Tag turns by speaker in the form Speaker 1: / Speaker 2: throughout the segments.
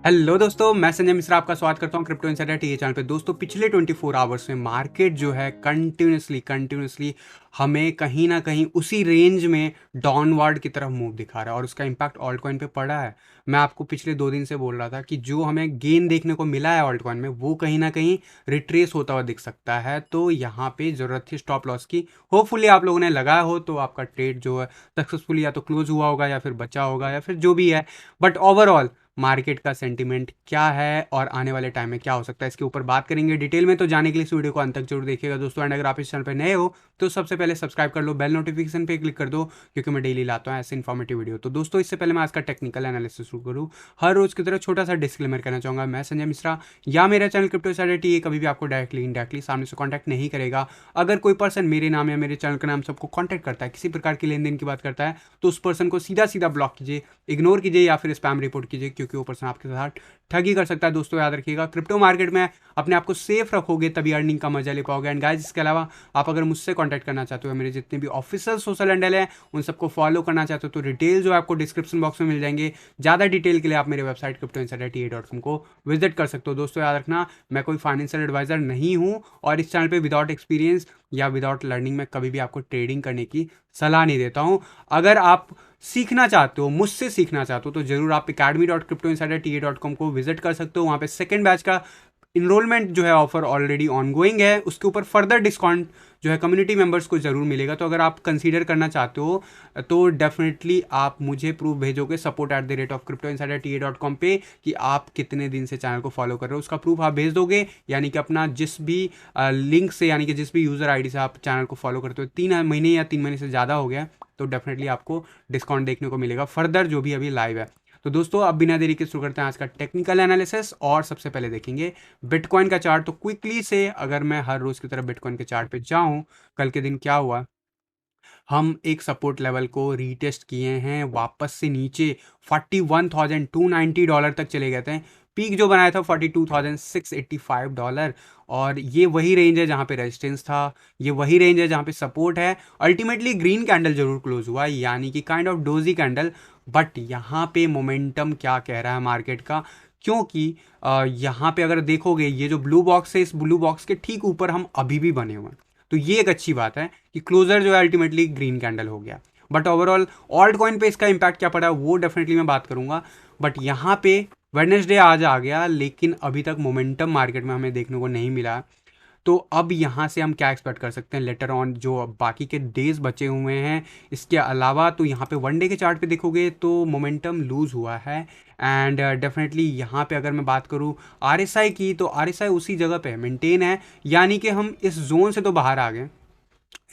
Speaker 1: Hello दोस्तों, मैं संजय मिश्रा आपका स्वागत करता हूं क्रिप्टो इनसाइडर टीए चैनल पे। दोस्तों, पिछले 24 आवर्स में मार्केट जो है कंटिन्यूसली हमें कहीं ना कहीं उसी रेंज में डाउनवर्ड की तरफ मूव दिखा रहा है और उसका इम्पैक्ट ऑल्ट कॉइन पे पड़ा है। मैं आपको पिछले 2 दिन से बोल रहा था कि जो हमें गेन देखने को मिला है ऑल्ट कॉइन में, वो कहीं ना कहीं रिट्रेस होता हुआ दिख सकता है। तो यहाँ पे ज़रूरत थी स्टॉप लॉस की। होपफुली आप लोगों ने लगाया हो तो आपका ट्रेड जो है सक्सेसफुली या तो क्लोज हुआ होगा या फिर बचा होगा या फिर जो भी है। बट ओवरऑल मार्केट का सेंटीमेंट क्या है और आने वाले टाइम में क्या हो सकता है, इसके ऊपर बात करेंगे डिटेल में। तो जाने के लिए इस वीडियो को अंत तक जरूर देखिएगा दोस्तों। एंड अगर आप इस चैनल पर नए हो तो सबसे पहले सब्सक्राइब कर लो, बेल नोटिफिकेशन पे क्लिक कर दो, क्योंकि मैं डेली लाता हूँ ऐसे इन्फॉर्मेटिव वीडियो। तो दोस्तों, इससे पहले मैं आज का टेक्निकल एनालिसिस शुरू करूँ, हर रोज की तरह छोटा सा डिस्क्लेमर करना चाहूँगा। मैं संजय मिश्रा या मेरा चैनल क्रिप्टो इनसाइडर टीए कभी भी आपको डायरेक्टली इनडायरेक्टली सामने से कॉन्टैक्ट नहीं करेगा। अगर कोई पर्सन मेरे नाम या मेरे चैनल का नाम सबको कॉन्टैक्ट करता है, किसी प्रकार की लेन देन की बात करता है, तो उस पर्सन को सीधा सीधा ब्लॉक कीजिए, इग्नोर कीजिए या फिर स्पैम रिपोर्ट कीजिए, क्योंकि वो पर्सन आपके साथ ठगी कर सकता है। दोस्तों, याद रखिएगा, क्रिप्टो मार्केट में अपने आप को सेफ रखोगे तभी अर्निंग का मजा ले पाओगे। एंड गाइस, इसके अलावा आप अगर मुझसे कांटेक्ट करना चाहते हो, मेरे जितने भी ऑफिशियल सोशल हैंडल हैं उन सबको फॉलो करना चाहते हो, तो डिटेल जो है आपको डिस्क्रिप्शन बॉक्स में मिल जाएंगे। ज़्यादा डिटेल के लिए आप मेरे वेबसाइट cryptoinsiderta.com को विजिट कर सकते हो। दोस्तों, याद रखना, मैं कोई फाइनेंशियल एडवाइजर नहीं हूँ और इस चैनल पर विदाउट एक्सपीरियंस या विदाउट लर्निंग में कभी भी आपको ट्रेडिंग करने की सलाह नहीं देता हूँ। अगर आप सीखना चाहते हो, मुझसे सीखना चाहते हो, तो जरूर आप academy.cryptoinsiderta.com को विजिट कर सकते हो। वहाँ पे सेकंड बैच का इनरोलमेंट जो है ऑफर ऑलरेडी ऑनगोइंग है, उसके ऊपर फर्दर डिस्काउंट जो है कम्युनिटी मेंबर्स को जरूर मिलेगा। तो अगर आप कंसीडर करना चाहते हो तो डेफिनेटली आप मुझे प्रूफ भेजोगे support@cryptoinsiderta.com पे कि आप कितने दिन से चैनल को फॉलो कर रहे हो। उसका प्रूफ आप भेज दोगे, यानी कि अपना जिस भी लिंक से, यानी कि जिस भी यूज़र आईडी से आप चैनल को फॉलो करते हो, 3 महीने या 3 महीने से ज़्यादा हो गया, तो डेफिनेटली आपको डिस्काउंट देखने को मिलेगा फर्दर जो भी अभी लाइव है। तो दोस्तों, अब बिना देरी के शुरू करते हैं आज का टेक्निकल एनालिसिस। और सबसे पहले देखेंगे बिटकॉइन का चार्ट। तो क्विकली से अगर मैं हर रोज की तरह बिटकॉइन के चार्ट पे जाऊं, कल के दिन क्या हुआ, हम एक सपोर्ट लेवल को रीटेस्ट किए हैं, वापस से नीचे $41,290 तक चले गए थे। पीक जो बनाया था $42,685, और ये वही रेंज है जहाँ पे रेजिस्टेंस था, ये वही रेंज है जहाँ पे सपोर्ट है। अल्टीमेटली ग्रीन कैंडल जरूर क्लोज हुआ, यानी कि kind of doji candle. But यहाँ पे मोमेंटम क्या कह रहा है मार्केट का, क्योंकि यहाँ पे अगर देखोगे, ये जो ब्लू बॉक्स है, इस ब्लू बॉक्स के ठीक ऊपर हम अभी भी बने हुए हैं। तो ये एक अच्छी बात है कि क्लोजर जो है अल्टीमेटली ग्रीन कैंडल हो गया। बट ओवरऑल ऑल्ट कॉइन पे इसका इम्पैक्ट क्या पड़ा वो डेफिनेटली मैं बात करूंगा। बट यहाँ पे वेडनेसडे आज आ गया, लेकिन अभी तक मोमेंटम मार्केट में हमें देखने को नहीं मिला। तो अब यहाँ से हम क्या एक्सपेक्ट कर सकते हैं लेटर ऑन, जो अब बाकी के डेज बचे हुए हैं। इसके अलावा तो यहाँ पे वन डे के चार्ट पे देखोगे तो मोमेंटम लूज हुआ है। एंड डेफिनेटली यहाँ पे अगर मैं बात करूँ आरएसआई की, तो आरएसआई उसी जगह पे मेंटेन है, यानी कि हम इस जोन से तो बाहर आ गए,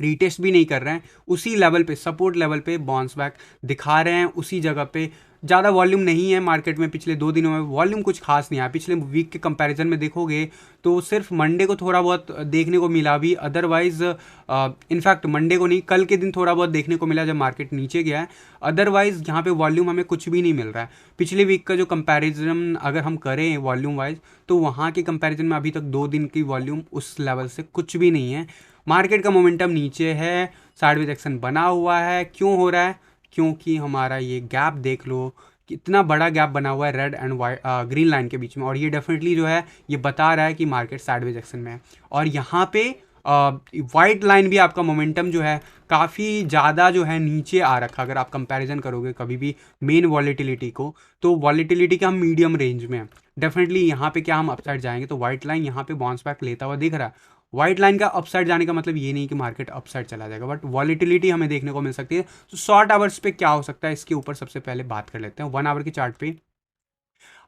Speaker 1: रीटेस्ट भी नहीं कर रहे हैं, उसी लेवल पे, सपोर्ट लेवल पे बाउंस बैक दिखा रहे हैं, उसी जगह पे। ज़्यादा वॉल्यूम नहीं है मार्केट में, पिछले 2 दिनों में वॉल्यूम कुछ खास नहीं आया। पिछले वीक के कंपैरिजन में देखोगे तो सिर्फ मंडे को थोड़ा बहुत देखने को मिला भी, अदरवाइज इनफैक्ट मंडे को नहीं, कल के दिन थोड़ा बहुत देखने को मिला जब मार्केट नीचे गया है। अदरवाइज यहाँ पे वॉल्यूम हमें कुछ भी नहीं मिल रहा है। पिछले वीक का जो कंपैरिजन अगर हम करें वॉल्यूम वाइज, तो वहाँ के कंपैरिजन में अभी तक 2 दिन की वॉल्यूम उस लेवल से कुछ भी नहीं है। मार्केट का मोमेंटम नीचे है, साइडवेज एक्शन बना हुआ है। क्यों हो रहा है? क्योंकि हमारा ये गैप देख लो, कितना बड़ा गैप बना हुआ है red and white green line के बीच में, और ये डेफिनेटली जो है ये बता रहा है कि मार्केट साइडवेज एक्शन में है। और यहाँ पे वाइट लाइन भी आपका मोमेंटम जो है काफ़ी ज़्यादा जो है नीचे आ रखा। अगर आप कंपैरिजन करोगे कभी भी मेन वॉलेटिलिटी को, तो वॉलेटिलिटी का हम मीडियम रेंज में है। डेफिनेटली यहाँ पे क्या हम अपसाइड जाएंगे, तो वाइट लाइन यहाँ पे बाउंस बैक लेता हुआ दिख रहा है। वाइट लाइन का अपसाइड जाने का मतलब ये नहीं कि मार्केट अपसाइड चला जाएगा, बट वॉलेटिलिटी हमें देखने को मिल सकती है। तो शॉर्ट आवर्स पे क्या हो सकता है, इसके ऊपर सबसे पहले बात कर लेते हैं। 1 आवर के चार्ट पे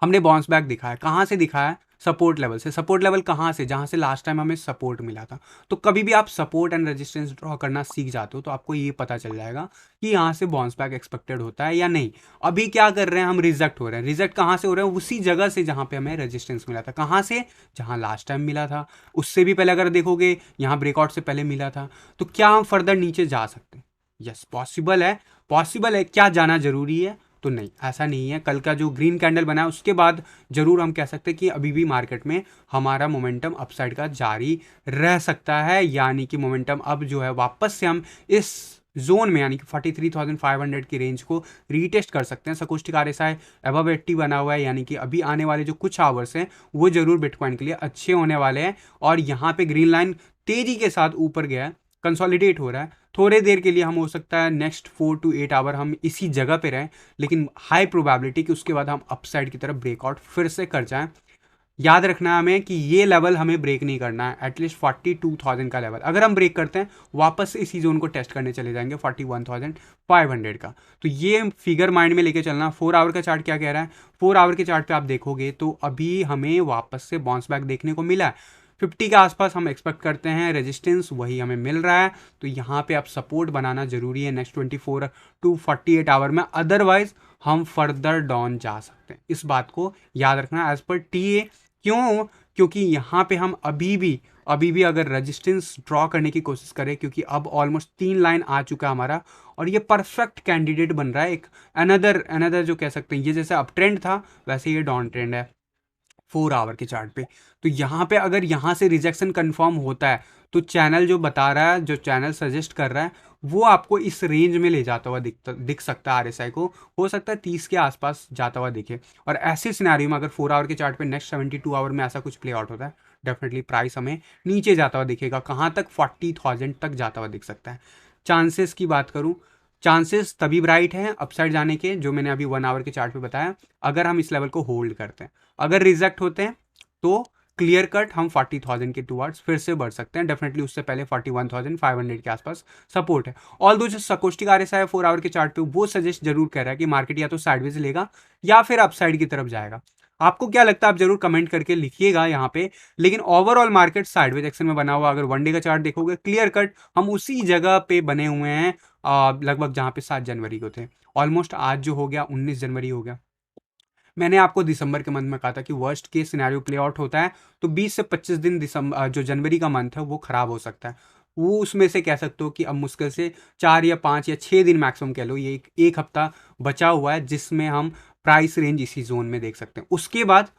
Speaker 1: हमने बाउंस बैक दिखा है। कहाँ से दिखा है? सपोर्ट लेवल से। सपोर्ट लेवल कहाँ से? जहाँ से लास्ट टाइम हमें सपोर्ट मिला था। तो कभी भी आप सपोर्ट एंड रेजिस्टेंस ड्रॉ करना सीख जाते हो तो आपको ये पता चल जाएगा कि यहाँ से बाउंस बैक एक्सपेक्टेड होता है या नहीं। अभी क्या कर रहे हैं हम? रिजेक्ट हो रहे हैं। रिजेक्ट कहाँ से हो रहे हैं? उसी जगह से जहाँ पे हमें रेजिस्टेंस मिला था। कहाँ से? जहाँ लास्ट टाइम मिला था। उससे भी पहले अगर देखोगे, यहाँ ब्रेकआउट से पहले मिला था। तो क्या हम फर्दर नीचे जा सकते हैं? यस, पॉसिबल है। पॉसिबल है। क्या जाना जरूरी है? तो नहीं, ऐसा नहीं है। कल का जो ग्रीन कैंडल बना है उसके बाद जरूर हम कह सकते हैं कि अभी भी मार्केट में हमारा मोमेंटम अपसाइड का जारी रह सकता है, यानी कि मोमेंटम अब जो है वापस से हम इस जोन में यानी कि 43,500 की रेंज को रीटेस्ट कर सकते हैं। सकोस्टिक आरएसआई अबव 80 बना हुआ है, यानी कि अभी आने वाले जो कुछ आवर्स हैं वो जरूर बिटकॉइन के लिए अच्छे होने वाले हैं। और यहाँ पे ग्रीन लाइन तेजी के साथ ऊपर गया है, कंसोलिडेट हो रहा है। थोड़े देर के लिए हम हो सकता है नेक्स्ट 4 to 8 आवर हम इसी जगह पे रहें, लेकिन हाई प्रोबेबिलिटी कि उसके बाद हम अपसाइड की तरफ ब्रेकआउट फिर से कर जाएं। याद रखना है हमें कि ये लेवल हमें ब्रेक नहीं करना है, एटलीस्ट 42,000 का लेवल अगर हम ब्रेक करते हैं वापस से इसी जोन को टेस्ट करने चले जाएंगे 41,500 का। तो ये फिगर माइंड में लेके चलना। 4 आवर का चार्ट क्या कह रहा है? 4 आवर के चार्ट पे आप देखोगे तो अभी हमें वापस से बाउंस बैक देखने को मिला है। 50 के आसपास हम एक्सपेक्ट करते हैं रेजिस्टेंस, वही हमें मिल रहा है। तो यहाँ पे आप सपोर्ट बनाना जरूरी है नेक्स्ट 24 to 48 आवर में, अदरवाइज हम फर्दर डाउन जा सकते हैं। इस बात को याद रखना एज पर टीए। क्यों? क्योंकि यहाँ पे हम अभी भी अगर रेजिस्टेंस ड्रॉ करने की कोशिश करें, क्योंकि अब ऑलमोस्ट 3 लाइन आ चुका है हमारा और ये परफेक्ट कैंडिडेट बन रहा है एक अनदर जो कह सकते हैं, ये जैसे अप ट्रेंड था वैसे ये डाउन ट्रेंड है 4 आवर के चार्ट पे। तो यहाँ पे अगर यहाँ से रिजेक्शन कंफर्म होता है तो चैनल जो बता रहा है, जो चैनल सजेस्ट कर रहा है वो आपको इस रेंज में ले जाता हुआ दिख सकता है। आरएसआई को हो सकता है 30 के आसपास जाता हुआ दिखे। और ऐसे सिनेरियो में अगर 4 आवर के चार्ट पे नेक्स्ट 72 आवर में ऐसा कुछ प्ले आउट होता है, डेफिनेटली प्राइस हमें नीचे जाता हुआ दिखेगा। कहाँ तक? 40,000 तक जाता हुआ दिख सकता है। चांसेस की बात करूँ, चांसेस तभी ब्राइट हैं अपसाइड जाने के जो मैंने अभी 1 आवर के चार्ट पे बताया, अगर हम इस लेवल को होल्ड करते हैं। अगर रिजेक्ट होते हैं तो क्लियर कट हम 40,000 के टूवर्ड्स फिर से बढ़ सकते हैं। डेफिनेटली उससे पहले 41,500 के आसपास सपोर्ट है। ऑल दो जो सकोस्टिक आरएसआई है 4 आवर के चार्ट पे वो सजेस्ट जरूर कर रहा है कि मार्केट या तो साइडवेज लेगा या फिर अपसाइड की तरफ जाएगा। आपको क्या लगता है आप जरूर कमेंट करके लिखिएगा यहाँ पे। लेकिन ओवरऑल मार्केट साइडवेज एक्शन में बना हुआ, अगर वन डे का चार्ट देखोगे क्लियर कट हम उसी जगह पे बने हुए हैं लगभग जहाँ पे 7 जनवरी को थे। ऑलमोस्ट आज जो हो गया 19 जनवरी हो गया। मैंने आपको दिसंबर के मंथ में कहा था कि worst case scenario play out होता है तो 20 से 25 दिन दिसंबर जो जनवरी का मंथ है वो खराब हो सकता है। वो उसमें से कह सकते हो कि अब मुश्किल से 4 या 5 या 6 दिन मैक्सिमम कह लो, ये एक हफ्ता बचा हुआ है जिसमें हम प्राइस रेंज इसी जोन में देख सकते हैं। उसके बाद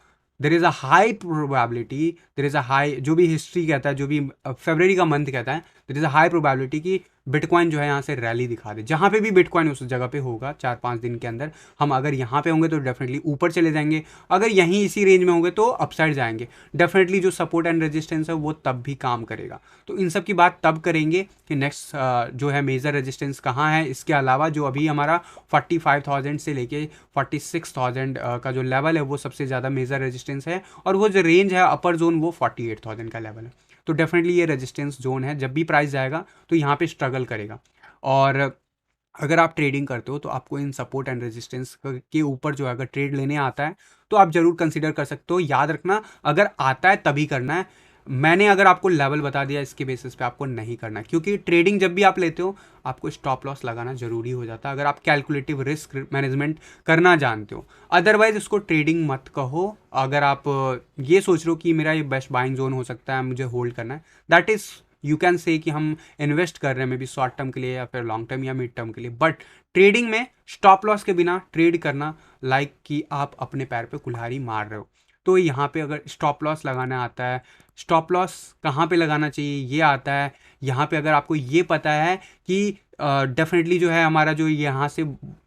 Speaker 1: there is a high probability, there is a high, जो भी हिस्ट्री कहता है, जो भी फरवरी का मंथ कहता है, there is a high probability कि बिटकॉइन जो है यहाँ से रैली दिखा दे। जहाँ पे भी बिटकॉइन उस जगह पे होगा 4-5 दिन के अंदर, हम अगर यहाँ पे होंगे तो डेफिनेटली ऊपर चले जाएंगे, अगर यहीं इसी रेंज में होंगे तो अपसाइड जाएंगे। डेफिनेटली जो सपोर्ट एंड रेजिस्टेंस है वो तब भी काम करेगा। तो इन सब की बात तब करेंगे कि नेक्स्ट जो है मेजर रेजिस्टेंस कहाँ है। इसके अलावा जो अभी हमारा 45,000 से लेके 46,000 का जो लेवल है वो सबसे ज़्यादा मेजर रेजिस्टेंस है, और वो जो रेंज है अपर जोन वो 48,000 का लेवल है। तो डेफिनेटली ये रेजिस्टेंस जोन है, जब भी प्राइस जाएगा तो यहाँ पे स्ट्रगल करेगा। और अगर आप ट्रेडिंग करते हो तो आपको इन सपोर्ट एंड रेजिस्टेंस के ऊपर जो है अगर ट्रेड लेने आता है तो आप जरूर कंसीडर कर सकते हो। याद रखना अगर आता है तभी करना है। मैंने अगर आपको लेवल बता दिया इसके बेसिस पे आपको नहीं करना, क्योंकि ट्रेडिंग जब भी आप लेते हो आपको स्टॉप लॉस लगाना जरूरी हो जाता है अगर आप कैलकुलेटिव रिस्क मैनेजमेंट करना जानते हो। अदरवाइज उसको ट्रेडिंग मत कहो। अगर आप ये सोच रहे हो कि मेरा ये बेस्ट बाइंग जोन हो सकता है, मुझे होल्ड करना है, that is you can say कि हम इन्वेस्ट कर रहे हैं मे बी शॉर्ट टर्म के लिए या फिर लॉन्ग टर्म या मिड टर्म के लिए। बट ट्रेडिंग में स्टॉप लॉस के बिना ट्रेड करना लाइक कि आप अपने पैर पे कुल्हाड़ी मार रहे हो। तो यहाँ पे अगर स्टॉप लॉस लगाना आता है, स्टॉप लॉस कहाँ पे लगाना चाहिए ये आता है। यहाँ पे अगर आपको ये पता है कि डेफिनेटली जो है हमारा जो यहाँ से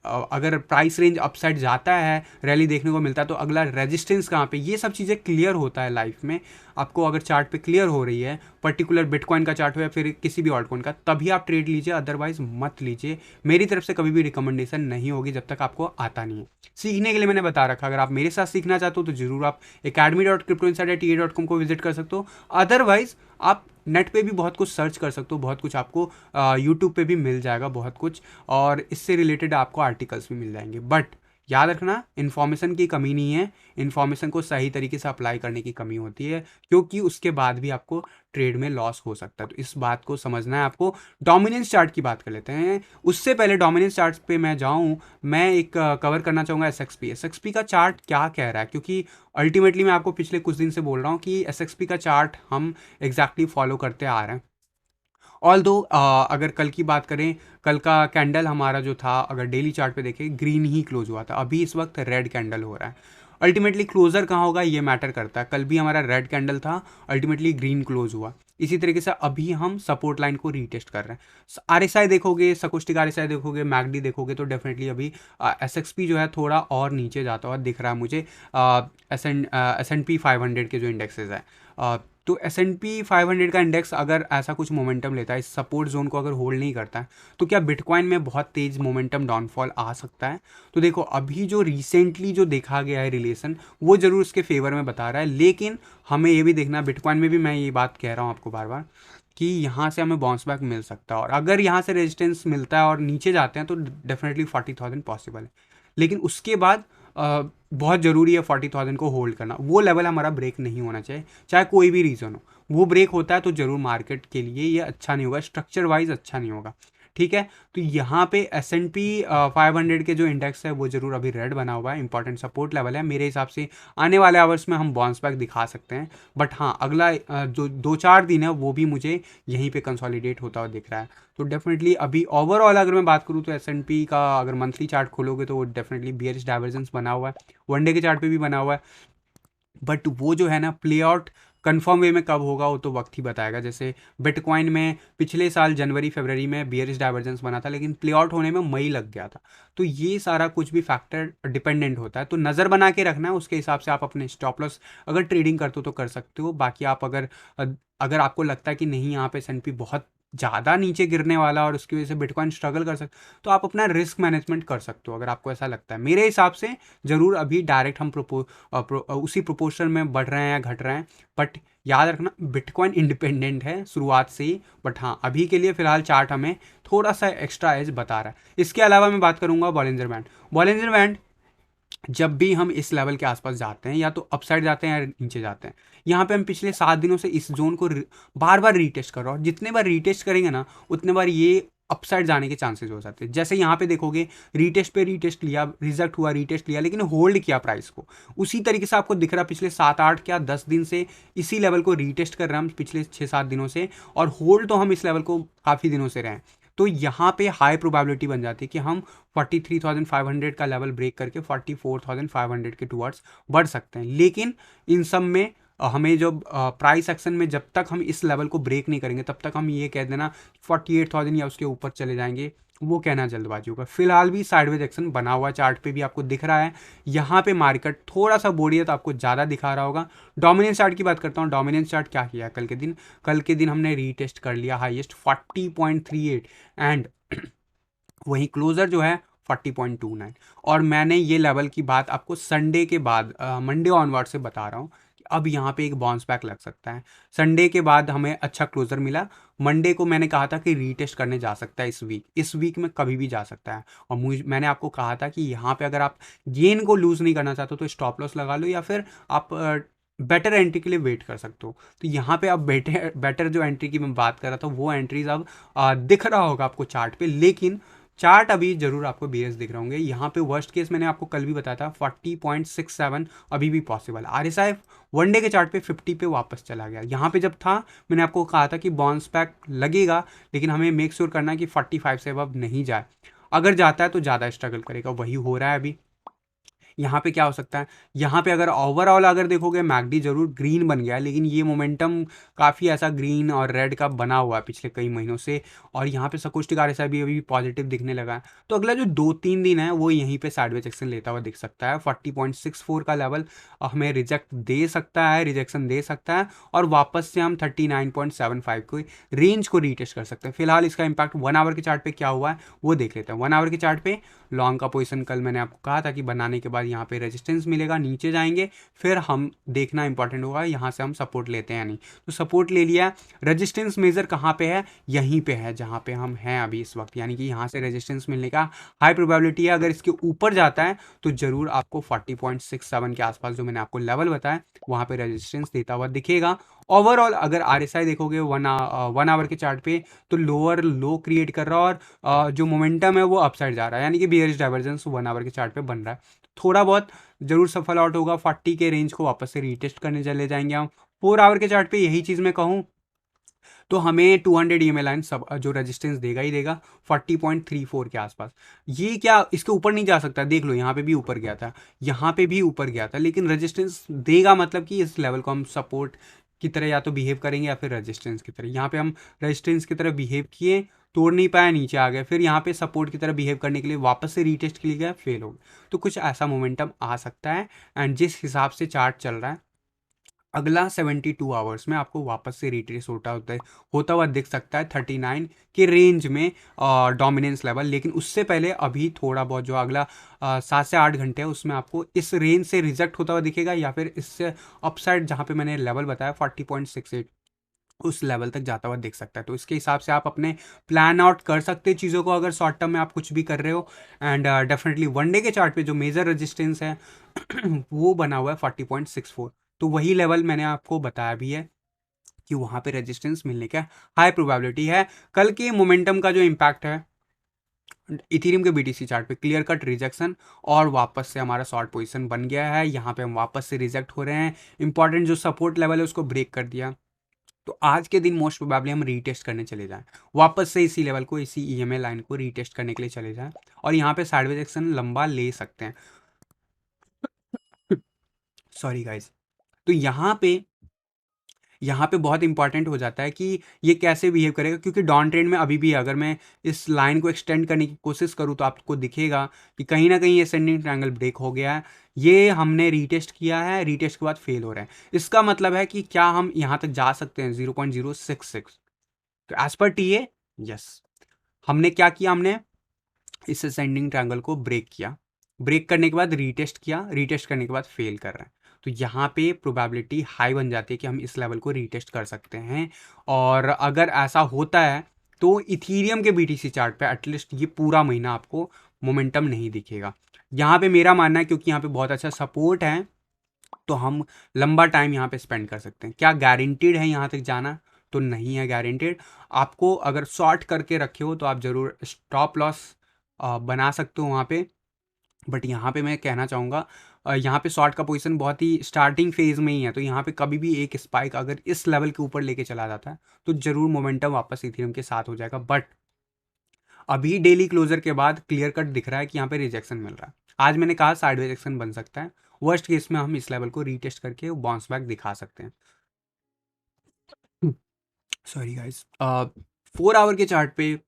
Speaker 1: अगर प्राइस रेंज अपसाइड जाता है, रैली देखने को मिलता है, तो अगला रेजिस्टेंस कहाँ पे, ये सब चीज़ें क्लियर होता है लाइफ में। आपको अगर चार्ट पे क्लियर हो रही है, पर्टिकुलर बिटकॉइन का चार्ट हो या फिर किसी भी ऑल्टकॉइन का, तभी आप ट्रेड लीजिए, अदरवाइज मत लीजिए। मेरी तरफ से कभी भी रिकमेंडेशन नहीं होगी जब तक आपको आता नहीं है। सीखने के लिए मैंने बता रखा, अगर आप मेरे साथ सीखना चाहते हो तो जरूर आप academy.cryptoinsider.ta.com को विजिट कर सकते हो। अदरवाइज आप नेट पे भी बहुत कुछ सर्च कर सकते हो, बहुत कुछ आपको यूट्यूब पे भी मिल जाएगा बहुत कुछ, और इससे रिलेटेड आपको आर्टिकल्स भी मिल जाएंगे। बट याद रखना इन्फॉर्मेशन की कमी नहीं है, इन्फॉर्मेशन को सही तरीके से अप्लाई करने की कमी होती है, क्योंकि उसके बाद भी आपको ट्रेड में लॉस हो सकता है। तो इस बात को समझना है आपको। डोमिनेंस चार्ट की बात कर लेते हैं। उससे पहले डोमिनेंस चार्ट पे मैं जाऊं, मैं एक कवर करना चाहूँगा एसएक्सपी का चार्ट क्या कह रहा है, क्योंकि अल्टीमेटली मैं आपको पिछले कुछ दिन से बोल रहा हूँ कि एसएक्सपी का चार्ट हम एग्जैक्टली फॉलो करते आ रहे हैं। ऑल दो अगर कल की बात करें, कल का कैंडल हमारा जो था अगर डेली चार्ट पे देखें ग्रीन ही क्लोज हुआ था, अभी इस वक्त रेड कैंडल हो रहा है। अल्टीमेटली क्लोजर कहाँ होगा ये मैटर करता है। कल भी हमारा रेड कैंडल था, अल्टीमेटली ग्रीन क्लोज हुआ। इसी तरीके से अभी हम सपोर्ट लाइन को रीटेस्ट कर रहे हैं। आरएसआई देखोगे, सकोस्टिक आरएसआई देखोगे, मैकडी देखोगे तो डेफिनेटली अभी एसएक्सपी जो है थोड़ा और नीचे जाता हुआ दिख रहा है मुझे। एस एंड पी 500 के जो इंडेक्सेस है, तो S&P 500 का इंडेक्स अगर ऐसा कुछ मोमेंटम लेता है, इस सपोर्ट जोन को अगर होल्ड नहीं करता है, तो क्या बिटकॉइन में बहुत तेज मोमेंटम डाउनफॉल आ सकता है? तो देखो अभी जो रिसेंटली जो देखा गया है रिलेशन, वो जरूर उसके फेवर में बता रहा है, लेकिन हमें ये भी देखना, बिटकॉइन में भी मैं ये बात कह रहा हूँ आपको बार बार, कि यहाँ से हमें बाउंस बैक मिल सकता है, और अगर यहाँ से रेजिस्टेंस मिलता है और नीचे जाते हैं तो डेफिनेटली 40,000 पॉसिबल है। लेकिन उसके बाद बहुत ज़रूरी है 40,000 को होल्ड करना, वो लेवल हमारा ब्रेक नहीं होना चाहिए, चाहे कोई भी रीज़न हो। वो ब्रेक होता है तो ज़रूर मार्केट के लिए ये अच्छा नहीं होगा, स्ट्रक्चर वाइज अच्छा नहीं होगा। ठीक है, तो यहाँ पे S&P 500 के जो इंडेक्स है वो जरूर अभी रेड बना हुआ है, इंपॉर्टेंट सपोर्ट लेवल है मेरे हिसाब से। आने वाले आवर्स में हम बाउंस बैक दिखा सकते हैं, बट हाँ अगला जो 2-4 दिन है वो भी मुझे यहीं पे कंसोलिडेट होता हुआ दिख रहा है। तो डेफिनेटली अभी ओवरऑल अगर मैं बात करूँ तो S&P का अगर मंथली चार्ट खोलोगे तो वो डेफिनेटली बियरिश डाइवर्जेंस बना हुआ है, वनडे के चार्ट पे भी बना हुआ है। बट वो जो है ना प्ले आउट कन्फर्म वे में कब होगा वो तो वक्त ही बताएगा। जैसे बिटकॉइन में पिछले साल जनवरी फरवरी में बियरिश डाइवर्जेंस बना था, लेकिन प्ले आउट होने में मई लग गया था। तो ये सारा कुछ भी फैक्टर डिपेंडेंट होता है, तो नज़र बना के रखना है, उसके हिसाब से आप अपने स्टॉप लॉस अगर ट्रेडिंग करते हो तो कर सकते हो। बाकी आप अगर आपको लगता है कि नहीं यहाँ पे S&P बहुत ज़्यादा नीचे गिरने वाला और उसकी वजह से बिटकॉइन स्ट्रगल कर सकते, तो आप अपना रिस्क मैनेजमेंट कर सकते हो अगर आपको ऐसा लगता है। मेरे हिसाब से ज़रूर अभी डायरेक्ट हम उसी प्रोपोर्शन में बढ़ रहे हैं या घट रहे हैं, बट याद रखना बिटकॉइन इंडिपेंडेंट है शुरुआत से ही। बट हाँ अभी के लिए फिलहाल चार्ट हमें थोड़ा सा एक्स्ट्रा एज बता रहा है। इसके अलावा मैं बात करूंगा बॉलिंजर बैंड। बॉलिंजर बैंड जब भी हम इस लेवल के आसपास जाते हैं या तो अपसाइड जाते हैं या नीचे जाते हैं, यहाँ पे हम पिछले 7 दिनों से इस जोन को बार बार रीटेस्ट कर रहे हो, और जितने बार रीटेस्ट करेंगे ना उतने बार ये अपसाइड जाने के चांसेस हो जाते हैं। जैसे यहाँ पे देखोगे रीटेस्ट पे रीटेस्ट लिया, रिजेक्ट हुआ, रीटेस्ट लिया, लेकिन होल्ड किया प्राइस को। उसी तरीके से आपको दिख रहा है पिछले 7-8 क्या 10 दिन से इसी लेवल को रीटेस्ट कर रहे हैं हम पिछले 6-7 दिनों से, और होल्ड तो हम इस लेवल को काफ़ी दिनों से रहे हैं। तो यहाँ पे हाई प्रोबेबिलिटी बन जाती है कि हम 43,500 का लेवल ब्रेक करके 44,500 के टुवर्ड्स बढ़ सकते हैं। लेकिन इन सब में हमें जो प्राइस एक्शन में जब तक हम इस लेवल को ब्रेक नहीं करेंगे तब तक हम ये कह देना 48,000 या उसके ऊपर चले जाएंगे, वो कहना जल्दबाजी होगा। फिलहाल भी साइडवेज एक्शन बना हुआ चार्ट पे भी आपको दिख रहा है। यहाँ पे मार्केट थोड़ा सा बोरियत आपको ज़्यादा दिखा रहा होगा। डोमिनेंस चार्ट की बात करता हूँ। डोमिनेंस चार्ट क्या किया कल के दिन हमने रीटेस्ट कर लिया हाईएस्ट 40.38, एंड वहीं क्लोजर जो है 40.29। और मैंने ये लेवल की बात आपको संडे के बाद मंडे ऑनवर्ड से बता रहा हूँ कि अब यहाँ पे एक बाउंस बैक लग सकता है। संडे के बाद हमें अच्छा क्लोजर मिला, मंडे को मैंने कहा था कि रीटेस्ट करने जा सकता है इस वीक में कभी भी जा सकता है। और मैंने आपको कहा था कि यहाँ पे अगर आप गेन को लूज़ नहीं करना चाहते हो तो स्टॉप लॉस लगा लो, या फिर आप बेटर एंट्री के लिए वेट कर सकते हो। तो यहाँ पे अब बेटर जो एंट्री की मैं बात कर रहा था वो एंट्रीज अब दिख रहा होगा आपको चार्ट पे, लेकिन चार्ट अभी जरूर आपको बीएस दिख रहे होंगे। यहाँ पे वर्स्ट केस मैंने आपको कल भी बताया था 40.67 अभी भी पॉसिबल। आरएसआई वनडे के चार्ट पे 50 पे वापस चला गया। यहाँ पे जब था मैंने आपको कहा था कि बाउंस बैक लगेगा, लेकिन हमें मेक श्योर करना है कि 45 से अब नहीं जाए। अगर जाता है तो ज़्यादा स्ट्रगल करेगा, वही हो रहा है अभी। यहाँ पे क्या हो सकता है, यहाँ पे अगर ओवरऑल अगर देखोगे मैकडी जरूर ग्रीन बन गया है, लेकिन ये मोमेंटम काफ़ी ऐसा ग्रीन और रेड का बना हुआ है पिछले कई महीनों से, और यहाँ पे सकोस्टिक आरएसआई भी अभी पॉजिटिव दिखने लगा है। तो अगला जो 2-3 दिन है वो यहीं पे साइडवेज एक्शन लेता हुआ दिख सकता है। 40.64 का लेवल हमें रिजेक्शन दे सकता है, और वापस से हम 39.75 को रेंज को रीटेस्ट कर सकते हैं। फिलहाल इसका इंपैक्ट 1 आवर के चार्ट पे क्या हुआ है वो देख लेते हैं। 1 आवर के चार्ट पे लॉन्ग का पोजीशन कल मैंने आपको कहा था कि बनाने के बाद यहाँ पे रेजिस्टेंस मिलेगा, नीचे जाएंगे, फिर हम देखना इंपॉर्टेंट होगा यहाँ से हम सपोर्ट लेते हैं या नहीं। तो सपोर्ट ले लिया, रेजिस्टेंस मेजर कहाँ पे है, यहीं पे है जहाँ पे हम हैं अभी इस वक्त, यानी कि यहाँ से रेजिस्टेंस मिलने का हाई प्रोबेबिलिटी है। अगर इसके ऊपर जाता है तो जरूर आपको 40.67 के आसपास जो मैंने आपको लेवल बताया वहाँ पे रेजिस्टेंस देता हुआ दिखेगा। ओवरऑल अगर आरएसआई देखोगे 1 आवर के चार्ट पे तो लोअर लो क्रिएट कर रहा है, और जो मोमेंटम है वो अपसाइड जा रहा है, यानी कि बियरिश डाइवर्जेंस 1 आवर के चार्ट पे बन रहा है। थोड़ा बहुत जरूर सफल आउट होगा, 40 के रेंज को वापस से रीटेस्ट करने चले जाएंगे हम। 4 आवर के चार्ट पे यही चीज़ मैं कहूँ तो हमें 200 EMA लाइन सब जो रेजिस्टेंस देगा ही देगा 40.34 के आसपास। ये क्या इसके ऊपर नहीं जा सकता, देख लो यहाँ पे भी ऊपर गया था, यहाँ पे भी ऊपर गया था, लेकिन रेजिस्टेंस देगा, मतलब कि इस लेवल को हम सपोर्ट की तरह या तो बिहेव करेंगे या फिर रेजिस्टेंस की तरह। यहाँ पे हम रेजिस्टेंस की तरह बिहेव किए, तोड़ नहीं पाया, नीचे आ गए, फिर यहाँ पे सपोर्ट की तरह बिहेव करने के लिए वापस से रीटेस्ट के लिए गया, फेल हो गया। तो कुछ ऐसा मोमेंटम आ सकता है। एंड जिस हिसाब से चार्ट चल रहा है, अगला 72 आवर्स में आपको वापस से रिट्रेस होता हुआ दिख सकता है 39 के रेंज में डोमिनेंस लेवल। लेकिन उससे पहले अभी थोड़ा बहुत जो अगला 7 से 8 घंटे है उसमें आपको इस रेंज से रिजेक्ट होता हुआ दिखेगा, या फिर इससे अपसाइड जहाँ पे मैंने लेवल बताया 40.68 उस लेवल तक जाता हुआ दिख सकता है। तो इसके हिसाब से आप अपने प्लान आउट कर सकते हैं चीज़ों को, अगर शॉर्ट टर्म में आप कुछ भी कर रहे हो। एंड डेफिनेटली वन डे के चार्ट पे जो मेजर रेजिस्टेंस है वो बना हुआ है 40.64। तो वही लेवल मैंने आपको बताया भी है कि वहाँ पे रेजिस्टेंस मिलने का हाई प्रोबेबिलिटी है। कल के मोमेंटम का जो इम्पैक्ट है इथेरियम के बीटीसी चार्ट पे, क्लियर कट रिजेक्शन और वापस से हमारा शॉर्ट पोजीशन बन गया है। यहाँ पे हम वापस से रिजेक्ट हो रहे हैं, इंपॉर्टेंट जो सपोर्ट लेवल है उसको ब्रेक कर दिया। तो आज के दिन मोस्ट प्रोबेबली हम रीटेस्ट करने चले जाएं, वापस से इसी लेवल को, इसी ईएमए लाइन को रीटेस्ट करने के लिए चले जाएं, और यहाँ पे साइडवेज एक्शन लंबा ले सकते हैं। Sorry guys. तो यहाँ पे बहुत इंपॉर्टेंट हो जाता है कि ये कैसे बिहेव करेगा, क्योंकि डाउन ट्रेंड में अभी भी अगर मैं इस लाइन को एक्सटेंड करने की कोशिश करूँ तो आपको दिखेगा कि कहीं ना कहीं ये असेंडिंग ट्रायंगल ब्रेक हो गया है। ये हमने रीटेस्ट किया है, रीटेस्ट के बाद फेल हो रहा है। इसका मतलब है कि क्या हम यहाँ तक जा सकते हैं 0.066? तो एज पर टीए यस। हमने क्या किया, हमने इस असेंडिंग ट्रायंगल को ब्रेक किया, ब्रेक करने के बाद रीटेस्ट किया, रीटेस्ट करने के बाद फेल कर रहे हैं। तो यहाँ पे प्रोबेबिलिटी हाई बन जाती है कि हम इस लेवल को रीटेस्ट कर सकते हैं। और अगर ऐसा होता है तो इथीरियम के बीटीसी चार्ट पे एटलीस्ट ये पूरा महीना आपको मोमेंटम नहीं दिखेगा। यहाँ पे मेरा मानना है, क्योंकि यहाँ पे बहुत अच्छा सपोर्ट है, तो हम लंबा टाइम यहाँ पे स्पेंड कर सकते हैं। क्या गारंटीड है यहाँ तक जाना? तो नहीं है गारंटीड। आपको अगर शॉर्ट करके रखे हो तो आप ज़रूर स्टॉप लॉस बना सकते हो वहाँ पे। बट यहाँ पे मैं कहना चाहूँगा, यहाँ पे शॉर्ट का पोजीशन बहुत ही स्टार्टिंग फेज में ही है, तो यहाँ पे कभी भी एक स्पाइक अगर इस लेवल के ऊपर लेके चला जाता है तो ज़रूर मोमेंटम वापस इथेरियम के साथ हो जाएगा। बट अभी डेली क्लोजर के बाद क्लियर कट दिख रहा है कि यहाँ पे रिजेक्शन मिल रहा है। आज मैंने कहा साइडवेज एक्शन बन सकता है, वर्स्ट केस में हम इस लेवल को रीटेस्ट करके बाउंस बैक दिखा सकते हैं। Sorry guys. 4 आवर के चार्ट पे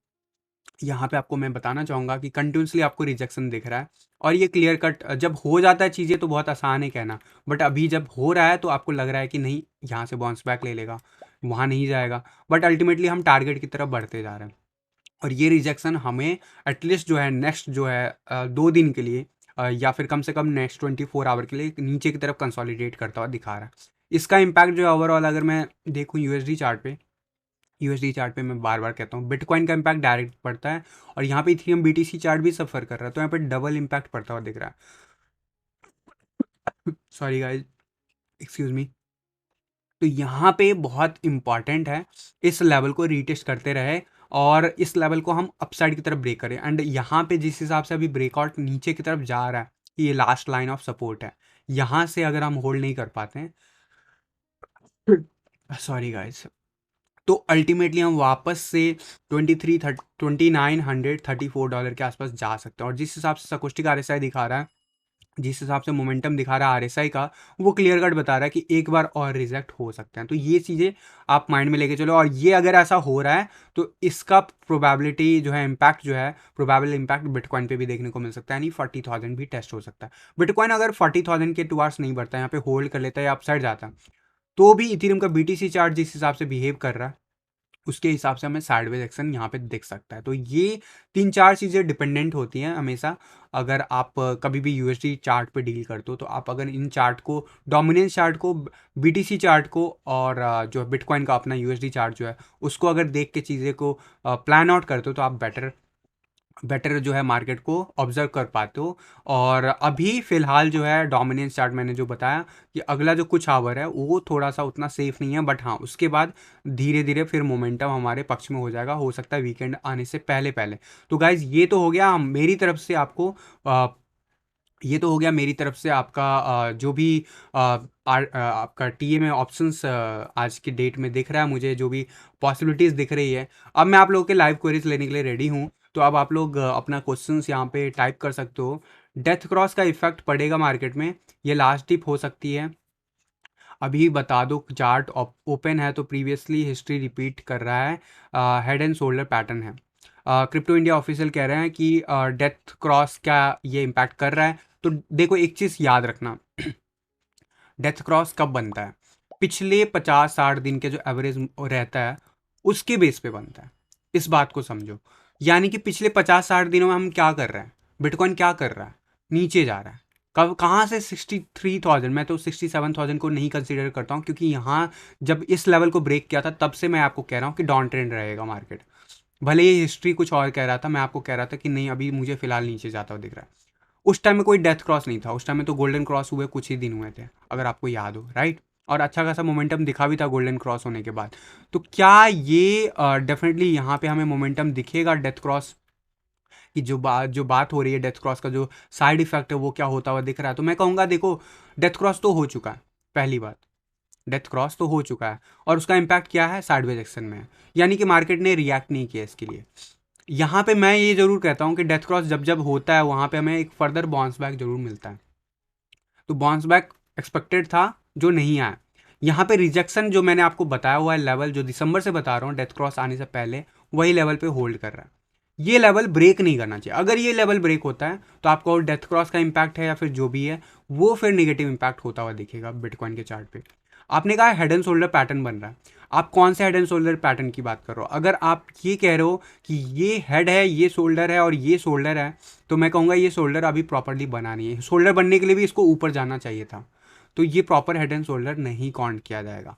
Speaker 1: यहाँ पे आपको मैं बताना चाहूँगा कि कंटिन्यूसली आपको रिजेक्शन दिख रहा है, और ये क्लियर कट जब हो जाता है चीज़ें तो बहुत आसान है कहना, बट अभी जब हो रहा है तो आपको लग रहा है कि नहीं यहाँ से बाउंस बैक ले लेगा, वहाँ नहीं जाएगा। बट अल्टीमेटली हम टारगेट की तरफ बढ़ते जा रहे हैं, और ये रिजेक्शन हमें एटलीस्ट जो है नेक्स्ट जो है 2 दिन के लिए, या फिर कम से कम नेक्स्ट 24 आवर के लिए नीचे की तरफ कंसोलिडेट करता हुआ दिखा रहा है। इसका इम्पैक्ट जो है ओवरऑल अगर मैं देखूँ यूएसडी चार्ट पे मैं बार बार कहता हूँ बिटकॉइन का इम्पैक्ट डायरेक्ट पड़ता है, और यहाँ पे इथेरियम बीटीसी चार्ट भी सफ़र कर रहा है, तो यहाँ पे डबल इम्पैक्ट पड़ता हुआ दिख रहा है। Sorry guys, excuse me. तो यहाँ पे बहुत इंपॉर्टेंट है इस लेवल को रीटेस्ट करते रहे, और इस लेवल को हम अपसाइड की तरफ ब्रेक करें। एंड यहाँ पे जिस हिसाब से अभी ब्रेकआउट नीचे की तरफ जा रहा है, ये लास्ट लाइन ऑफ सपोर्ट है, यहाँ से अगर हम होल्ड नहीं कर पाते हैं, सॉरी गाइस, तो अल्टीमेटली हम वापस से 2934 के आसपास जा सकते हैं। और जिस हिसाब से सकोस्टिक आरएसआई दिखा रहा है, जिस हिसाब से मोमेंटम दिखा रहा है आरएसआई का, वो क्लियर कट बता रहा है कि एक बार और रिजेक्ट हो सकते हैं। तो ये चीज़ें आप माइंड में लेके चलो, और ये अगर ऐसा हो रहा है तो इसका प्रोबेबिलिटी जो है, इम्पैक्ट जो है, प्रोबेबल इम्पैक्ट बिटकॉइन पे भी देखने को मिल सकता है, यानी 40,000 भी टेस्ट हो सकता है। बिटकॉइन अगर 40,000 के टुवार्ड्स नहीं बढ़ता है, यहाँ पे होल्ड कर लेता है या अपसाइड जाता है, तो भी इथेरियम का बीटीसी चार्ट जिस हिसाब से बिहेव कर रहा है उसके हिसाब से हमें साइडवेज एक्शन यहाँ पे दिख सकता है। तो ये 3-4 चीज़ें डिपेंडेंट होती हैं हमेशा। अगर आप कभी भी यूएसडी चार्ट पे डील करते हो, तो आप अगर इन चार्ट को, डोमिनेंस चार्ट को, बीटीसी चार्ट को, और जो बिटकॉइन का अपना यूएसडी चार्ट जो है उसको अगर देख के चीज़ें को प्लान आउट करते हो, तो आप बेटर जो है मार्केट को ऑब्जर्व कर पाते हो। और अभी फ़िलहाल जो है डोमिनेंस चार्ट मैंने जो बताया कि अगला जो कुछ आवर है वो थोड़ा सा उतना सेफ नहीं है, बट हाँ उसके बाद धीरे धीरे फिर मोमेंटम हमारे पक्ष में हो जाएगा, हो सकता है वीकेंड आने से पहले पहले। तो गाइज ये तो हो गया मेरी तरफ से आपको, ये तो हो गया मेरी तरफ से आपका जो भी आपका टीए में ऑप्शंस आज की डेट में दिख रहा है, मुझे जो भी पॉसिबिलिटीज़ दिख रही है। अब मैं आप लोगों के लाइव क्वेरीज लेने के लिए रेडी हूँ, तो अब आप लोग अपना क्वेश्चंस यहाँ पे टाइप कर सकते हो। डेथ क्रॉस का इफेक्ट पड़ेगा मार्केट में, ये लास्ट टिप हो सकती है। अभी बता दो, चार्ट ओपन है तो प्रीवियसली हिस्ट्री रिपीट कर रहा है, हेड एंड शोल्डर पैटर्न है। क्रिप्टो इंडिया ऑफिशियल कह रहे हैं कि डेथ क्रॉस क्या ये इम्पैक्ट कर रहा है। तो देखो एक चीज़ याद रखना, डेथ क्रॉस कब बनता है? पिछले 50-60 दिन के जो एवरेज रहता है उसके बेस पे बनता है। इस बात को समझो, यानी कि पिछले 50-60 दिनों में हम क्या कर रहे हैं, बिटकॉइन क्या कर रहा है, नीचे जा रहा है। कब कहाँ से 63,000, मैं तो 67,000 को नहीं कंसीडर करता हूँ, क्योंकि यहाँ जब इस लेवल को ब्रेक किया था तब से मैं आपको कह रहा हूँ कि डाउन ट्रेंड रहेगा मार्केट। भले ये हिस्ट्री कुछ और कह रहा था, मैं आपको कह रहा था कि नहीं अभी मुझे फिलहाल नीचे जाता हुआ दिख रहा है। उस टाइम में कोई डेथ क्रॉस नहीं था, उस टाइम में तो गोल्डन क्रॉस हुए कुछ ही दिन हुए थे, अगर आपको याद हो, राइट। और अच्छा खासा मोमेंटम दिखा भी था गोल्डन क्रॉस होने के बाद। तो क्या ये डेफिनेटली यहाँ पे हमें मोमेंटम दिखेगा डेथ क्रॉस की? जो बात हो रही है डेथ क्रॉस का जो साइड इफेक्ट है वो क्या होता हुआ दिख रहा है? तो मैं कहूँगा देखो, डेथ क्रॉस तो हो चुका है, पहली बात, डेथ क्रॉस तो हो चुका है, और उसका इम्पैक्ट क्या है, साइडवेज एक्शन में है, यानी कि मार्केट ने रिएक्ट नहीं किया इसके लिए। यहाँ पे मैं ये जरूर कहता हूँ कि डेथ क्रॉस जब जब होता है वहाँ पे हमें एक फर्दर बाउंस बैक जरूर मिलता है। तो बाउंस बैक एक्सपेक्टेड था, जो नहीं आया। यहाँ पे रिजेक्शन जो मैंने आपको बताया हुआ है लेवल, जो दिसंबर से बता रहा हूँ डेथ क्रॉस आने से पहले, वही लेवल पे होल्ड कर रहा है। ये लेवल ब्रेक नहीं करना चाहिए। अगर ये लेवल ब्रेक होता है तो आपको डेथ क्रॉस का इम्पैक्ट है या फिर जो भी है वो फिर निगेटिव इम्पैक्ट होता हुआ दिखेगा बिटकॉइन के चार्ट पे। आपने कहा हेड एंड शोल्डर पैटर्न बन रहा है, आप कौन से हेड एंड शोल्डर पैटर्न की बात कर रहे हो? अगर आप ये कह रहे हो कि ये हेड है, ये शोल्डर है और ये शोल्डर है, तो मैं कहूँगा ये शोल्डर अभी प्रॉपरली बना नहीं है। शोल्डर बनने के लिए भी इसको ऊपर जाना चाहिए था, तो ये प्रॉपर हेड एंड शोल्डर नहीं काउंट किया जाएगा।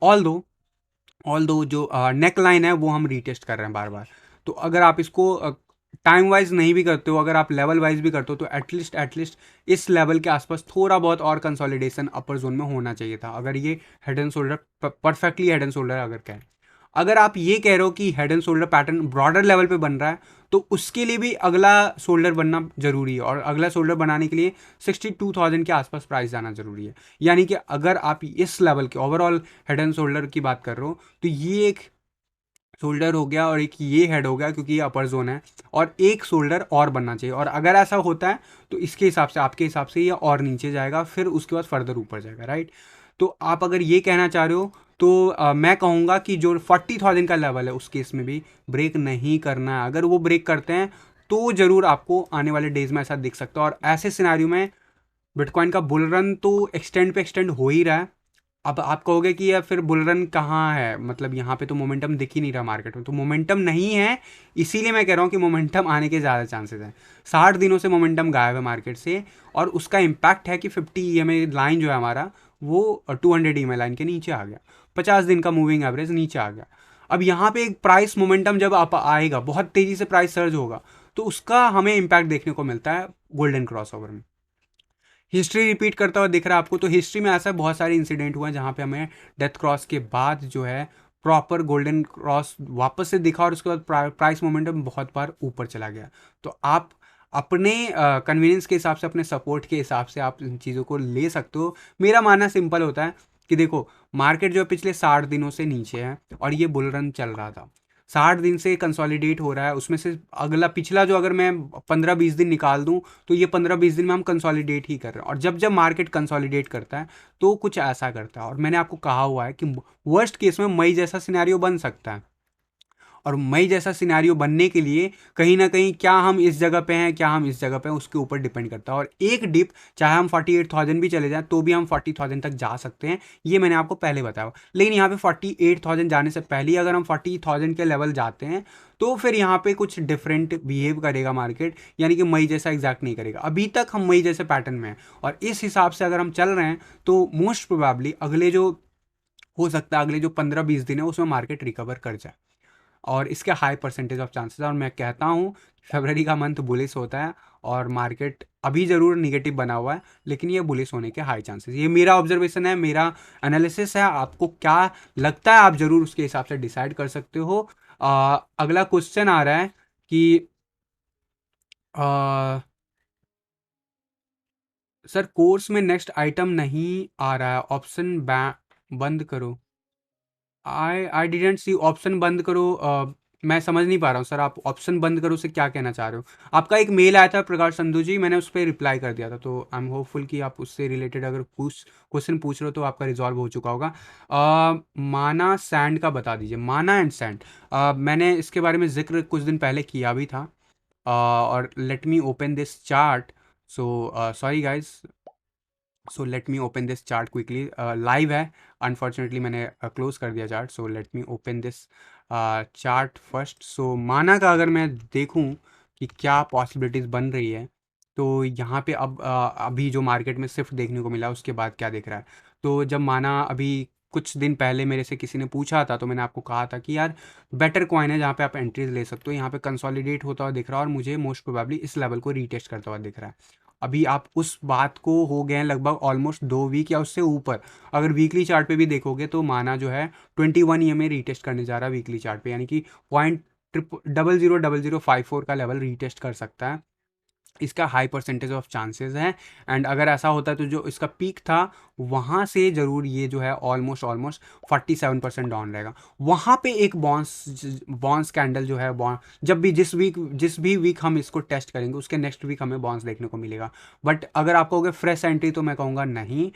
Speaker 1: ऑल दो जो नेक लाइन है वो हम रीटेस्ट कर रहे हैं बार बार। तो अगर आप इसको टाइम वाइज नहीं भी करते हो, अगर आप लेवल वाइज भी करते हो, तो एटलीस्ट इस लेवल के आसपास थोड़ा बहुत और कंसोलिडेशन अपर जोन में होना चाहिए था, अगर ये head and shoulder perfectly head and shoulder अगर कहें। अगर आप ये कह रहे हो कि head and shoulder pattern broader level पे बन रहा है, तो उसके लिए भी अगला शोल्डर बनना जरूरी है, और अगला शोल्डर बनाने के लिए 62,000 के आसपास प्राइस जाना जरूरी है। यानी कि अगर आप इस लेवल के ओवरऑल हेड एंड शोल्डर की बात कर रहे हो, तो ये एक शोल्डर हो गया और एक ये हेड हो गया, क्योंकि ये अपर जोन है, और एक शोल्डर और बनना चाहिए। और अगर ऐसा होता है तो इसके हिसाब से, आपके हिसाब से ये और नीचे जाएगा, फिर उसके बाद फर्दर ऊपर जाएगा, राइट। तो आप अगर ये कहना चाह रहे हो तो मैं कहूँगा कि जो 40,000 का लेवल है उस केस में भी ब्रेक नहीं करना है। अगर वो ब्रेक करते हैं तो ज़रूर आपको आने वाले डेज में ऐसा दिख सकता है, और ऐसे सिनारियो में बिटकॉइन का बुल रन तो एक्सटेंड पे एक्सटेंड हो ही रहा है। अब आप कहोगे कि यार फिर बुल रन कहाँ है, मतलब यहाँ पे तो मोमेंटम दिख ही नहीं रहा मार्केट में, तो मोमेंटम नहीं है, इसीलिए मैं कह रहा हूँ कि मोमेंटम आने के ज़्यादा चांसेस हैं। 60 दिनों से मोमेंटम गायब है मार्केट से, और उसका इम्पैक्ट है कि 50 EMA लाइन जो है हमारा, वो 200 EMA लाइन के नीचे आ गया, 50 दिन का मूविंग एवरेज नीचे आ गया। अब यहाँ पे एक प्राइस मोमेंटम जब आप आएगा, बहुत तेज़ी से प्राइस सर्ज होगा, तो उसका हमें इम्पैक्ट देखने को मिलता है गोल्डन क्रॉस ओवर में। हिस्ट्री रिपीट करता हुआ दिख रहा है आपको, तो हिस्ट्री में ऐसा बहुत सारे इंसिडेंट हुए हैं जहाँ पे हमें डेथ क्रॉस के बाद जो है प्रॉपर गोल्डन क्रॉस वापस से दिखा, और उसके बाद प्राइस मोमेंटम बहुत बार ऊपर चला गया। तो आप अपने कन्वीनियंस के हिसाब से, अपने सपोर्ट के हिसाब से आप इन चीज़ों को ले सकते हो। मेरा मानना सिंपल होता है कि देखो, मार्केट जो है पिछले 60 दिनों से नीचे है, और ये बुल रन चल रहा था, 60 दिन से कंसोलिडेट हो रहा है, उसमें से अगला पिछला जो अगर मैं 15-20 दिन निकाल दूं, तो ये 15-20 दिन में हम कंसोलिडेट ही कर रहे हैं। और जब जब मार्केट कंसोलिडेट करता है तो कुछ ऐसा करता है, और मैंने आपको कहा हुआ है कि वर्स्ट केस में मई जैसा सिनेरियो बन सकता है। और मई जैसा सिनेरियो बनने के लिए कहीं ना कहीं क्या हम इस जगह पे हैं, क्या हम इस जगह पे हैं, उसके ऊपर डिपेंड करता है। और एक डिप चाहे हम 48,000 भी चले जाएं तो भी हम 40,000 तक जा सकते हैं, ये मैंने आपको पहले बताया। लेकिन यहाँ पे 48,000 जाने से पहले अगर हम 40,000 के लेवल जाते हैं तो फिर यहाँ पे कुछ डिफरेंट बिहेव करेगा मार्केट, यानी कि मई जैसा एग्जैक्ट नहीं करेगा। अभी तक हम मई जैसे पैटर्न में हैं, और इस हिसाब से अगर हम चल रहे हैं तो मोस्ट प्रोबेबली अगले जो हो सकता है, अगले जो 15-20 दिन है उसमें मार्केट रिकवर कर जाए, और इसके हाई परसेंटेज ऑफ चांसेस है। और मैं कहता हूँ फरवरी का मंथ बुलिश होता है, और मार्केट अभी ज़रूर निगेटिव बना हुआ है, लेकिन ये बुलिश होने के हाई चांसेस। ये मेरा ऑब्जर्वेशन है, मेरा एनालिसिस है। आपको क्या लगता है आप ज़रूर उसके हिसाब से डिसाइड कर सकते हो। अगला क्वेश्चन आ रहा है कि आ, सर कोर्स में नेक्स्ट आइटम नहीं आ रहा है, ऑप्शन बंद करो। आई डिडेंट सी, ऑप्शन बंद करो। मैं समझ नहीं पा रहा हूँ सर, आप ऑप्शन बंद करो से क्या कहना चाह रहे हो? आपका एक मेल आया था प्रकाश संधू जी, मैंने उस पे रिप्लाई कर दिया था, तो आई एम होपफुल कि आप उससे रिलेटेड अगर कुछ क्वेश्चन पूछ रहे हो तो आपका रिजॉल्व हो चुका होगा। माना सैंड का बता दीजिए, माना एंड सैंड। मैंने इसके बारे में ज़िक्र कुछ दिन पहले किया भी था। और let me open this chart. So sorry guys, so let me open this chart quickly. Live है, अनफॉर्चुनेटली मैंने क्लोज कर दिया chart. So let me open this chart first. So माना का अगर मैं देखूं कि क्या पॉसिबिलिटीज़ बन रही है, तो यहाँ पे अब अभी जो मार्केट में शिफ्ट देखने को मिला उसके बाद क्या दिख रहा है। तो जब माना अभी कुछ दिन पहले मेरे से किसी ने पूछा था, तो मैंने आपको कहा था कि यार बेटर कॉइन है जहाँ पे आप एंट्रीज ले सकते हो। यहाँ पे कंसोलिडेट होता हुआ दिख रहा है और मुझे मोस्ट प्रोबेबली इस लेवल को रीटेस्ट करता हुआ दिख रहा है। अभी आप उस बात को हो गए हैं लगभग ऑलमोस्ट 2 वीक या उससे ऊपर। अगर वीकली चार्ट पे भी देखोगे तो माना जो है 21 ईएमए रीटेस्ट करने जा रहा है वीकली चार्ट पे, यानी कि पॉइंट ट्रिप 000054 का लेवल रीटेस्ट कर सकता है। इसका हाई परसेंटेज ऑफ चांसेस है। एंड अगर ऐसा होता है तो जो इसका पीक था वहाँ से ज़रूर ये जो है ऑलमोस्ट ऑलमोस्ट 47% डाउन रहेगा। वहाँ पे एक बॉन्स बॉन्स कैंडल जो है बॉन्स, जब भी जिस भी वीक हम इसको टेस्ट करेंगे उसके नेक्स्ट वीक हमें बॉन्स देखने को मिलेगा। बट अगर आप कहोगे फ्रेश एंट्री, तो मैं कहूँगा नहीं।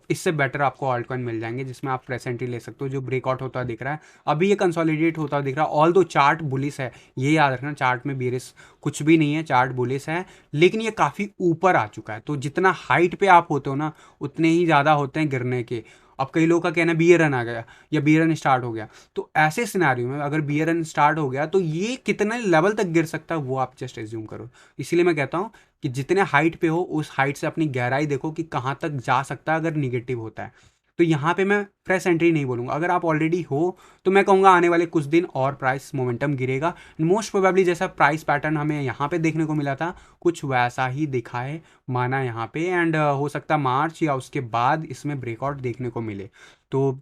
Speaker 1: इससे बेटर आपको ऑल्ट कॉइन मिल जाएंगे जिसमें आप फ्रेश एंट्री ले सकते हो। जो ब्रेकआउट होता दिख रहा है, अभी ये कंसोलिडेट होता दिख रहा है, ऑल दो चार्ट बुलिस है। ये याद रखना, चार्ट में बेरिस कुछ भी नहीं है, चार्ट बुलिस है, लेकिन ये काफ़ी ऊपर आ चुका है। तो जितना हाइट पे आप होते हो ना, उतने ही ज़्यादा होते हैं गिरने के। अब कई लोगों का कहना है बियर रन आ गया या बियर रन स्टार्ट हो गया, तो ऐसे सिनेरियो में अगर बियर रन स्टार्ट हो गया तो ये कितने लेवल तक गिर सकता है वो आप जस्ट एज्यूम करो। इसीलिए मैं कहता हूँ कि जितने हाइट पे हो उस हाइट से अपनी गहराई देखो कि कहाँ तक जा सकता है अगर निगेटिव होता है। तो यहाँ पे मैं फ्रेश एंट्री नहीं बोलूँगा। अगर आप ऑलरेडी हो तो मैं कहूँगा आने वाले कुछ दिन और प्राइस मोमेंटम गिरेगा। मोस्ट प्रोबेबली जैसा प्राइस पैटर्न हमें यहाँ पे देखने को मिला था कुछ वैसा ही दिखा है माना यहाँ पे। एंड हो सकता है मार्च या उसके बाद इसमें ब्रेकआउट देखने को मिले। तो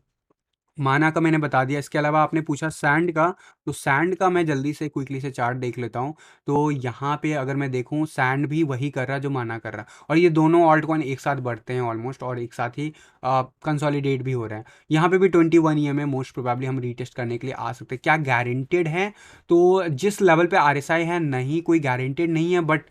Speaker 1: माना का मैंने बता दिया। इसके अलावा आपने पूछा सैंड का, तो सैंड का मैं जल्दी से क्विकली से चार्ट देख लेता हूँ। तो यहाँ पे अगर मैं देखूँ सैंड भी वही कर रहा है जो माना कर रहा है, और ये दोनों ऑल्ट कॉइन एक साथ बढ़ते हैं ऑलमोस्ट और एक साथ ही कंसोलिडेट भी हो रहे हैं। यहाँ पे भी 21 ईएमए मोस्ट प्रोबेबली हम रीटेस्ट करने के लिए आ सकते हैं। क्या गारंटेड है? तो जिस लेवल पे आरएसआई है नहीं, कोई गारंटेड नहीं है, बट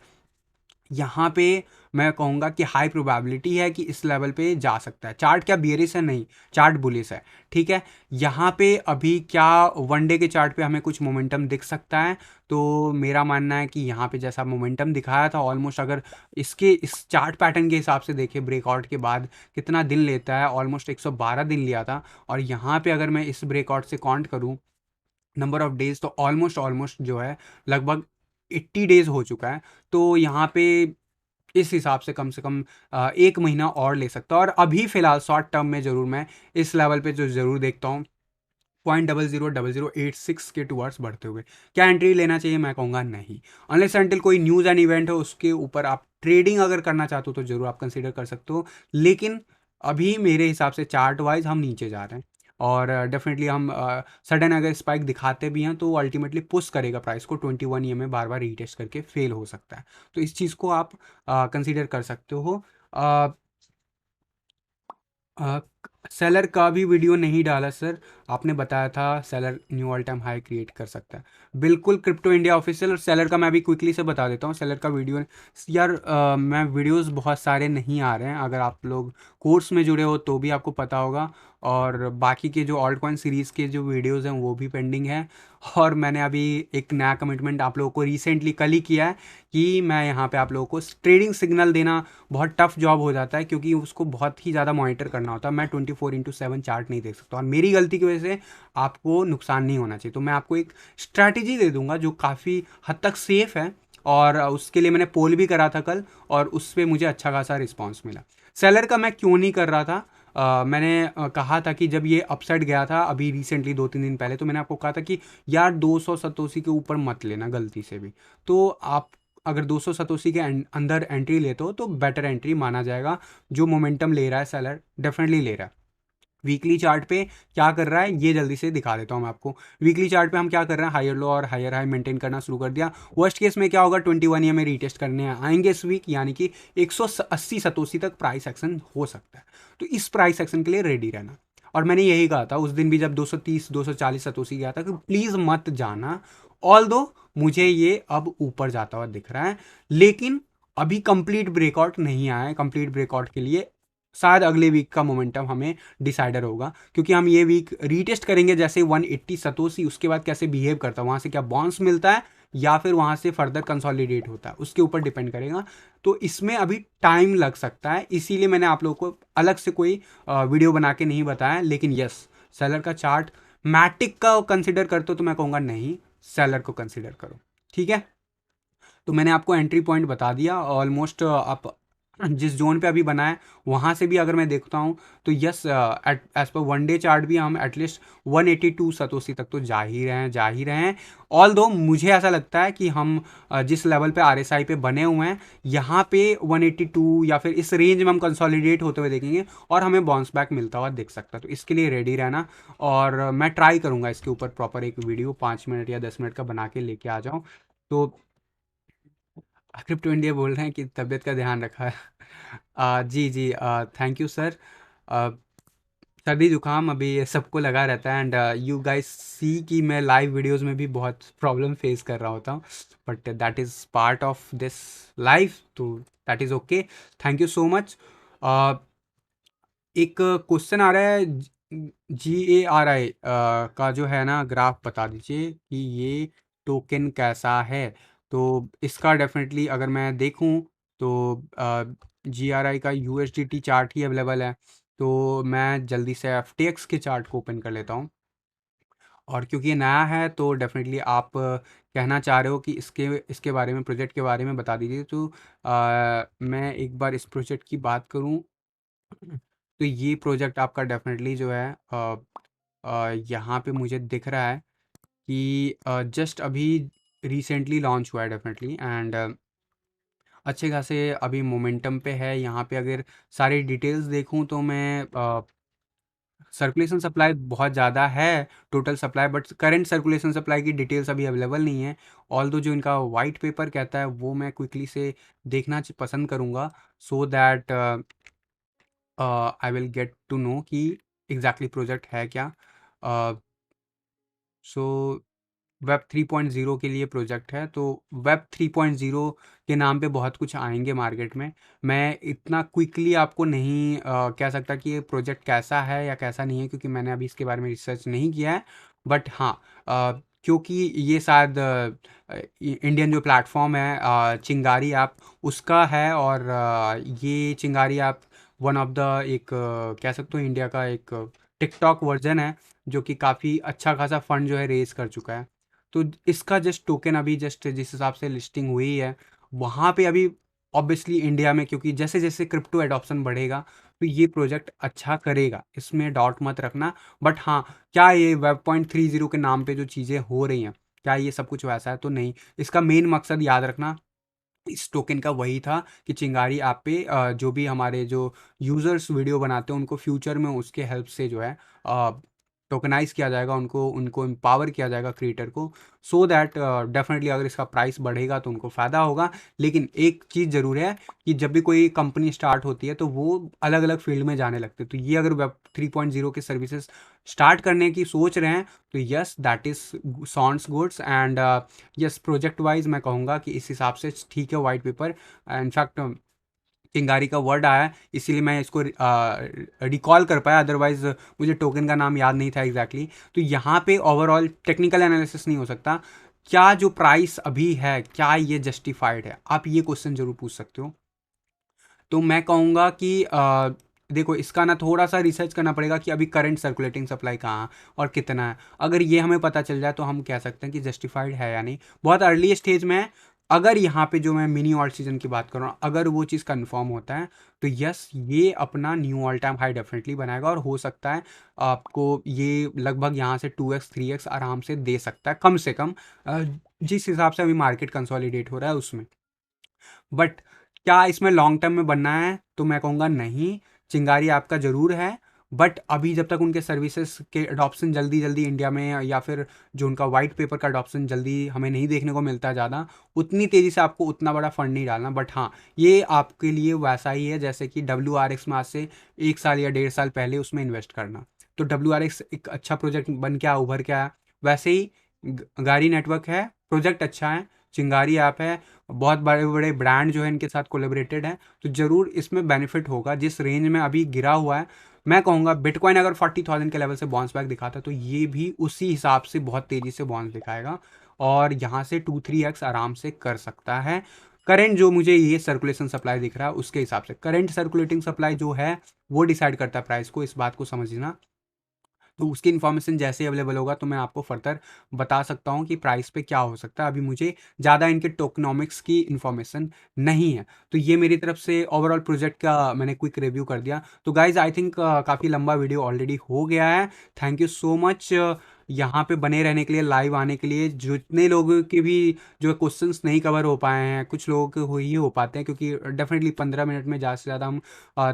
Speaker 1: यहाँ पे मैं कहूँगा कि हाई प्रोबेबिलिटी है कि इस लेवल पे जा सकता है। चार्ट क्या बियरिश है? नहीं, चार्ट बुलिश है। ठीक है, यहाँ पे अभी क्या वनडे के चार्ट पे हमें कुछ मोमेंटम दिख सकता है? तो मेरा मानना है कि यहाँ पे जैसा मोमेंटम दिखाया था ऑलमोस्ट, अगर इसके इस चार्ट पैटर्न के हिसाब से देखें ब्रेकआउट के बाद कितना दिन लेता है, ऑलमोस्ट 112 दिन लिया था। और यहाँ पे अगर मैं इस ब्रेकआउट से काउंट करूँ नंबर ऑफ डेज, तो ऑलमोस्ट ऑलमोस्ट जो है लगभग 80 डेज हो चुका है। तो यहाँ पे इस हिसाब से कम 1 महीना और ले सकता है। और अभी फ़िलहाल शॉर्ट टर्म में ज़रूर मैं इस लेवल पे जो ज़रूर देखता हूँ 0.000086 के टूवर्ड्स बढ़ते हुए। क्या एंट्री लेना चाहिए? मैं कहूँगा नहीं, अनलेस एंटिल कोई न्यूज़ एंड इवेंट हो उसके ऊपर आप ट्रेडिंग अगर करना चाहते हो तो ज़रूर आप कंसिडर कर सकते हो। लेकिन अभी मेरे हिसाब से चार्ट वाइज हम नीचे जा रहे हैं, और डेफिनेटली हम सडन अगर स्पाइक दिखाते भी हैं तो अल्टीमेटली पुश करेगा प्राइस को 21 ईएमए बार बार रीटेस्ट करके फेल हो सकता है। तो इस चीज़ को आप कंसीडर कर सकते हो। अ, अ, सेलर का भी वीडियो नहीं डाला सर, आपने बताया था seller knew all time high create कर सकता है। बिल्कुल, क्रिप्टो इंडिया ऑफिशियल। और सेलर का मैं अभी क्विकली से बता देता हूँ सेलर का वीडियो। यार मैं वीडियोस बहुत सारे नहीं आ रहे हैं, अगर आप लोग कोर्स में जुड़े हो तो भी आपको पता होगा। और बाकी के जो ऑल्ट कॉइन सीरीज़ के जो वीडियोस हैं वो भी पेंडिंग है। और मैंने अभी एक नया कमिटमेंट आप लोगों को रिसेंटली कल ही किया है कि मैं यहाँ पे आप लोगों को ट्रेडिंग सिग्नल देना बहुत टफ जॉब हो जाता है, क्योंकि उसको बहुत ही ज़्यादा मॉनिटर करना होता है। मैं 24/7 चार्ट नहीं देख सकता, और मेरी गलती की वजह से आपको नुकसान नहीं होना चाहिए। तो मैं आपको एक स्ट्रैटेजी दे दूंगा जो काफ़ी हद तक सेफ़ है, और उसके लिए मैंने पोल भी करा था कल, और उस पर मुझे अच्छा खासा रिस्पॉन्स मिला। सेलर का मैं क्यों नहीं कर रहा था? मैंने कहा था कि जब ये अपसाइड गया था अभी रिसेंटली 2-3 दिन पहले, तो मैंने आपको कहा था कि यार 200 सतोसी के ऊपर मत लेना गलती से भी। तो आप अगर 200 सतोसी के अंदर एंट्री लेते हो तो बेटर एंट्री माना जाएगा। जो मोमेंटम ले रहा है सेलर डेफिनेटली ले रहा है। वीकली चार्ट पे क्या कर रहा है ये जल्दी से दिखा देता हूँ मैं आपको। वीकली चार्ट पे हम क्या कर रहे हैं, हायर लो और हायर हाई मेंटेन करना शुरू कर दिया। वर्स्ट केस में क्या होगा, 21 में रीटेस्ट करने आएंगे इस वीक, यानी कि 180 सतोसी तक प्राइस एक्शन हो सकता है। तो इस प्राइस एक्शन के लिए रेडी रहना। और मैंने यही कहा था उस दिन भी जब 230 240 सतोसी गया था कि प्लीज़ मत जाना। ऑल दो मुझे ये अब ऊपर जाता हुआ दिख रहा है, लेकिन अभी कंप्लीट ब्रेकआउट नहीं आया है। कंप्लीट ब्रेकआउट के लिए शायद अगले वीक का मोमेंटम हमें डिसाइडर होगा, क्योंकि हम ये वीक रीटेस्ट करेंगे जैसे 180 सतोसी, उसके बाद कैसे बिहेव करता है, वहाँ से क्या बाउंस मिलता है या फिर वहाँ से फर्दर कंसोलिडेट होता है, उसके ऊपर डिपेंड करेगा। तो इसमें अभी टाइम लग सकता है, इसीलिए मैंने आप लोगों को अलग से कोई वीडियो बना के नहीं बताया। लेकिन यस, सेलर का चार्ट मैटिक का कंसिडर करते हो तो मैं कहूँगा नहीं, सेलर को कंसिडर करो। ठीक है, तो मैंने आपको एंट्री पॉइंट बता दिया ऑलमोस्ट। आप जिस जोन पे अभी बना है वहाँ से भी अगर मैं देखता हूँ तो yes, as per one day chart भी हम एटलीस्ट 182 सतोसी तक तो जा ही रहे हैं। ऑल दो मुझे ऐसा लगता है कि हम जिस लेवल पे आरएसआई पे बने हुए हैं यहाँ पे 182 या फिर इस रेंज में हम कंसोलिडेट होते हुए देखेंगे और हमें बाउंस बैक मिलता हुआ दिख सकता है। तो इसके लिए रेडी रहना, और मैं ट्राई करूँगा इसके ऊपर प्रॉपर एक वीडियो 5 मिनट या 10 मिनट का बना के लेके आ जाऊँ। तो क्रिप्टो इंडिया बोल रहे हैं कि तबीयत का ध्यान रखा है। जी जी, थैंक यू सर। सर्दी जुकाम अभी ये सबको लगा रहता है, एंड यू गाइस सी कि मैं लाइव वीडियोस में भी बहुत प्रॉब्लम फेस कर रहा होता हूँ, but that is part of this life, तो that is okay. Thank you so much. एक क्वेश्चन आ रहा है, GARI का जो है ना ग्राफ बता दीजिए कि ये टोकन कैसा है। तो इसका डेफिनेटली अगर मैं देखूं तो GRI का USDT चार्ट ही अवेलेबल है, तो मैं जल्दी से FTX के चार्ट को ओपन कर लेता हूँ। और क्योंकि ये नया है तो डेफिनेटली आप कहना चाह रहे हो कि इसके इसके बारे में, प्रोजेक्ट के बारे में बता दीजिए, तो मैं एक बार इस प्रोजेक्ट की बात करूँ तो ये प्रोजेक्ट आपका डेफिनेटली जो है यहाँ पे मुझे दिख रहा है कि जस्ट अभी रिसेंटली लॉन्च हुआ है डेफिनेटली, एंड अच्छे खासे अभी मोमेंटम पे है। यहाँ पे अगर सारी डिटेल्स देखूँ तो मैं सर्कुलेशन सप्लाई बहुत ज़्यादा है, total supply, but current circulation supply की डिटेल्स अभी अवेलेबल नहीं है। ऑल दो जो इनका वाइट पेपर कहता है वो मैं क्विकली से देखना पसंद करूँगा, so that I will get to know कि एग्जैक्टली प्रोजेक्ट है क्या। सो वेब 3.0 के लिए प्रोजेक्ट है, तो वेब 3.0 के नाम पे बहुत कुछ आएंगे मार्केट में। मैं इतना क्विकली आपको नहीं कह सकता कि ये प्रोजेक्ट कैसा है या कैसा नहीं है, क्योंकि मैंने अभी इसके बारे में रिसर्च नहीं किया है। बट हाँ, क्योंकि ये शायद इंडियन जो प्लेटफॉर्म है चिंगारी ऐप उसका है, और ये चिंगारी ऐप वन ऑफ द एक कह सकते हो इंडिया का एक टिकटॉक वर्जन है, जो कि काफ़ी अच्छा खासा फंड जो है रेज कर चुका है। तो इसका जस्ट टोकन अभी जस्ट जिस हिसाब से लिस्टिंग हुई है वहाँ पे अभी ऑब्वियसली इंडिया में, क्योंकि जैसे जैसे क्रिप्टो एडॉप्शन बढ़ेगा तो ये प्रोजेक्ट अच्छा करेगा, इसमें डाउट मत रखना। बट हाँ, क्या ये वेब 0.30 के नाम पे जो चीज़ें हो रही हैं क्या ये सब कुछ वैसा है? तो नहीं। इसका मेन मकसद याद रखना इस टोकन का वही था कि चिंगारी ऐप पे जो भी हमारे जो यूज़र्स वीडियो बनाते हैं उनको फ्यूचर में उसके हेल्प से जो है टोकनाइज किया जाएगा, उनको उनको एम्पावर किया जाएगा क्रिएटर को, सो दैट डेफिनेटली अगर इसका प्राइस बढ़ेगा तो उनको फ़ायदा होगा। लेकिन एक चीज़ ज़रूर है कि जब भी कोई कंपनी स्टार्ट होती है तो वो अलग अलग फील्ड में जाने लगते हैं। तो ये अगर वेब 3.0 के सर्विसेज स्टार्ट करने की सोच रहे हैं तो yes, that is sounds goods, and yes, project wise मैं कहूँगा कि इस हिसाब से ठीक है वाइट पेपर। इनफैक्ट चिंगारी का वर्ड आया है इसीलिए मैं इसको रिकॉल कर पाया, अदरवाइज मुझे टोकन का नाम याद नहीं था एग्जैक्टली। तो यहाँ पे ओवरऑल टेक्निकल एनालिसिस नहीं हो सकता, क्या जो प्राइस अभी है क्या ये जस्टिफाइड है, आप ये क्वेश्चन जरूर पूछ सकते हो। तो मैं कहूँगा कि देखो इसका ना थोड़ा सा रिसर्च करना पड़ेगा कि अभी करंट सर्कुलेटिंग सप्लाई कहाँ और कितना है। अगर ये हमें पता चल जाए तो हम कह सकते हैं कि जस्टिफाइड है या नहीं। बहुत अर्ली स्टेज में है। अगर यहाँ पे जो मैं मिनी ऑल्ट सीजन की बात कर रहा हूँ, अगर वो चीज़ कंफर्म होता है तो यस, ये अपना knew all time high definitely बनाएगा, और हो सकता है आपको ये लगभग यहाँ से 2x 3x आराम से दे सकता है कम से कम, जिस हिसाब से अभी मार्केट कंसोलिडेट हो रहा है उसमें। बट क्या इसमें लॉन्ग टर्म में बनना है? तो मैं कहूँगा नहीं। चिंगारी आपका ज़रूर है, बट अभी जब तक उनके सर्विसेज के अडॉप्शन जल्दी जल्दी इंडिया में, या फिर जो उनका वाइट पेपर का अडॉप्शन जल्दी हमें नहीं देखने को मिलता है ज़्यादा, उतनी तेज़ी से आपको उतना बड़ा फंड नहीं डालना। बट हाँ, ये आपके लिए वैसा ही है जैसे कि WRX में आज से 1 साल या 1.5 साल पहले उसमें इन्वेस्ट करना। तो WRX एक अच्छा प्रोजेक्ट बन के उभर के आया। वैसे ही गाड़ी नेटवर्क है, प्रोजेक्ट अच्छा है, चिंगारी ऐप है, बहुत बड़े बड़े ब्रांड जो है इनके साथ कोलेबरेटेड है, तो ज़रूर इसमें बेनिफिट होगा। जिस रेंज में अभी गिरा हुआ है, मैं कहूँगा बिटकॉइन अगर 40,000 के लेवल से बाउंस बैक दिखाता तो ये भी उसी हिसाब से बहुत तेज़ी से बाउंस दिखाएगा और यहाँ से 2-3x आराम से कर सकता है। करंट जो मुझे ये सर्कुलेशन सप्लाई दिख रहा है उसके हिसाब से, करंट सर्कुलेटिंग सप्लाई जो है वो डिसाइड करता है प्राइस को, इस बात को समझना। तो उसकी इन्फॉर्मेशन जैसे ही अवेलेबल होगा तो मैं आपको फर्दर बता सकता हूँ कि प्राइस पे क्या हो सकता है। अभी मुझे ज़्यादा इनके टोकनॉमिक्स की इन्फॉर्मेशन नहीं है। तो ये मेरी तरफ से ओवरऑल प्रोजेक्ट का मैंने क्विक रिव्यू कर दिया। तो गाइज आई थिंक काफ़ी लंबा वीडियो ऑलरेडी हो गया है। थैंक यू सो मच यहाँ पे बने रहने के लिए, लाइव आने के लिए। जितने लोगों के भी जो क्वेश्चंस नहीं कवर हो पाए हैं, कुछ लोगों के हो पाते हैं, क्योंकि डेफिनेटली 15 मिनट में ज़्यादा से ज़्यादा हम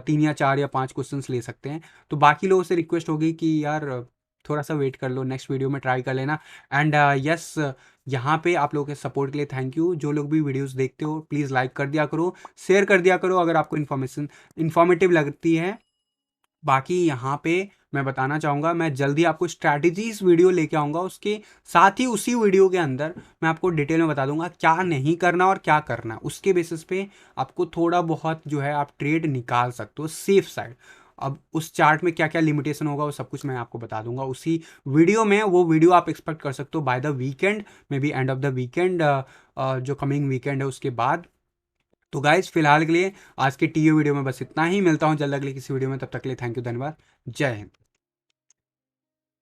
Speaker 1: 3 या 4 या 5 क्वेश्चंस ले सकते हैं। तो बाकी लोगों से रिक्वेस्ट होगी कि यार थोड़ा सा वेट कर लो, नेक्स्ट वीडियो में ट्राई कर लेना। एंड यस, यहाँ पे आप लोगों के सपोर्ट के लिए थैंक यू। जो लोग भी वीडियोस देखते हो प्लीज़ लाइक कर दिया करो, शेयर कर दिया करो अगर आपको इन्फॉर्मेटिव लगती है। बाकी यहाँ पे मैं बताना चाहूँगा, मैं जल्दी आपको स्ट्रैटेजीज वीडियो लेके आऊँगा, उसके साथ ही उसी वीडियो के अंदर मैं आपको डिटेल में बता दूंगा क्या नहीं करना और क्या करना है। उसके बेसिस पे आपको थोड़ा बहुत जो है आप ट्रेड निकाल सकते हो सेफ साइड। अब उस चार्ट में क्या क्या लिमिटेशन होगा वो सब कुछ मैं आपको बता दूंगा उसी वीडियो में। वो वीडियो आप एक्सपेक्ट कर सकते हो by the weekend, may be end of the weekend, जो कमिंग वीकेंड है उसके बाद। तो गाइज फिलहाल के लिए आज के टीओ वीडियो में बस इतना ही। मिलता हूँ जल्द अगले किसी वीडियो में, तब तक के लिए थैंक यू, धन्यवाद, जय हिंद।